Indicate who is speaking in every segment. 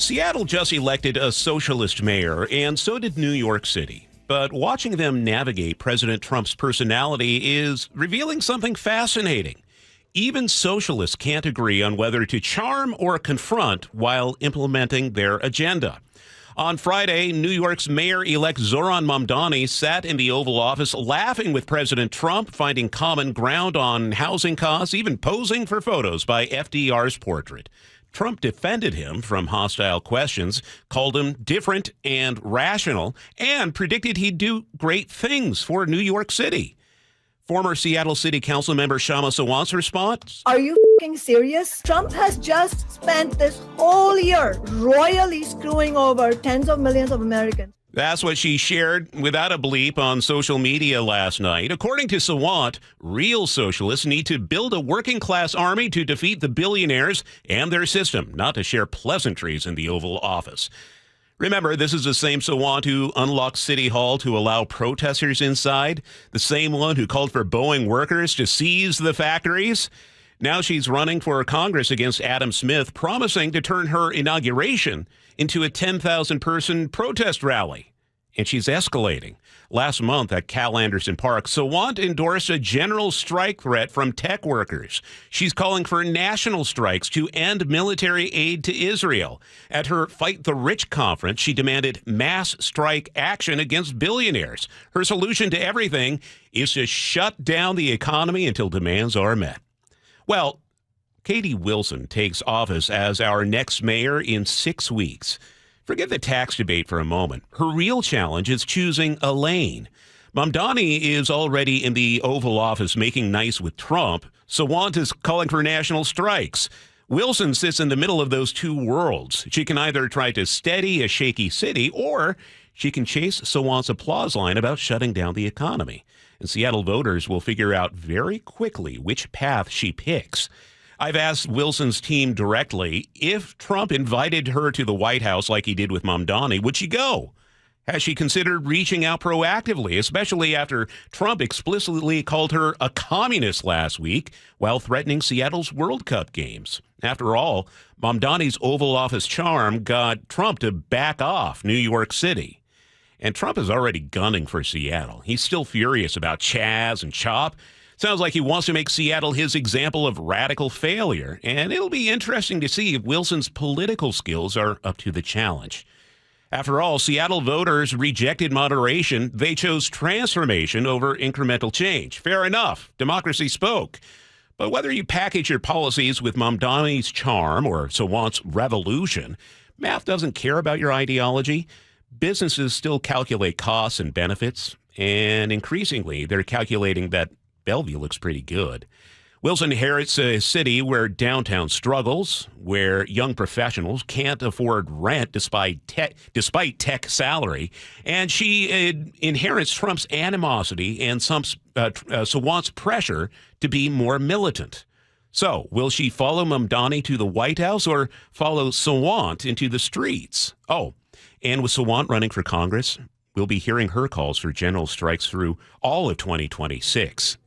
Speaker 1: Seattle just elected a socialist mayor, and so did New York City. But watching them navigate President Trump's personality is revealing something fascinating. Even socialists can't agree on whether to charm or confront while implementing their agenda. On Friday, New York's mayor-elect Zohran Mamdani sat in the Oval Office laughing with President Trump, finding common ground on housing costs, even posing for photos by FDR's portrait. Trump defended him from hostile questions, called him different and rational, and predicted he'd do great things for New York City. Former Seattle City Council member Shama Sawant's response?
Speaker 2: Are you f***ing serious? Trump has just spent this whole year royally screwing over tens of millions of Americans.
Speaker 1: That's what she shared without a bleep on social media last night. According to Sawant, real socialists need to build a working-class army to defeat the billionaires and their system, not to share pleasantries in the Oval Office. Remember, this is the same Sawant who unlocked City Hall to allow protesters inside, the same one who called for Boeing workers to seize the factories. Now she's running for Congress against Adam Smith, promising to turn her inauguration into a 10,000-person protest rally. And she's escalating. Last month at Cal Anderson Park, Sawant endorsed a general strike threat from tech workers. She's calling for national strikes to end military aid to Israel. At her Fight the Rich conference, she demanded mass strike action against billionaires. Her solution to everything is to shut down the economy until demands are met. Well, Katie Wilson takes office as our next mayor in 6 weeks. Forget the tax debate for a moment. Her real challenge is choosing a lane. Mamdani is already in the Oval Office making nice with Trump. Sawant is calling for national strikes. Wilson sits in the middle of those two worlds. She can either try to steady a shaky city, or she can chase Sawant's applause line about shutting down the economy. And Seattle voters will figure out very quickly which path she picks. I've asked Wilson's team directly, if Trump invited her to the White House like he did with Mamdani, would she go? Has she considered reaching out proactively, especially after Trump explicitly called her a communist last week while threatening Seattle's World Cup games? After all, Mamdani's Oval Office charm got Trump to back off New York City. And Trump is already gunning for Seattle. He's still furious about Chaz and Chop. Sounds like he wants to make Seattle his example of radical failure, and it'll be interesting to see if Wilson's political skills are up to the challenge. After all, Seattle voters rejected moderation. They chose transformation over incremental change. Fair enough. Democracy spoke. But whether you package your policies with Mamdani's charm or Sawant's revolution, math doesn't care about your ideology. Businesses still calculate costs and benefits, and increasingly they're calculating that Bellevue looks pretty good. Wilson inherits a city where downtown struggles, where young professionals can't afford rent despite tech salary, and she inherits Trump's animosity and Sawant's pressure to be more militant. So, will she follow Mamdani to the White House or follow Sawant into the streets? Oh, and with Sawant running for Congress, we'll be hearing her calls for general strikes through all of 2026.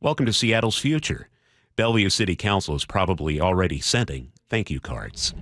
Speaker 1: Welcome to Seattle's future. Bellevue City Council is probably already sending thank you cards.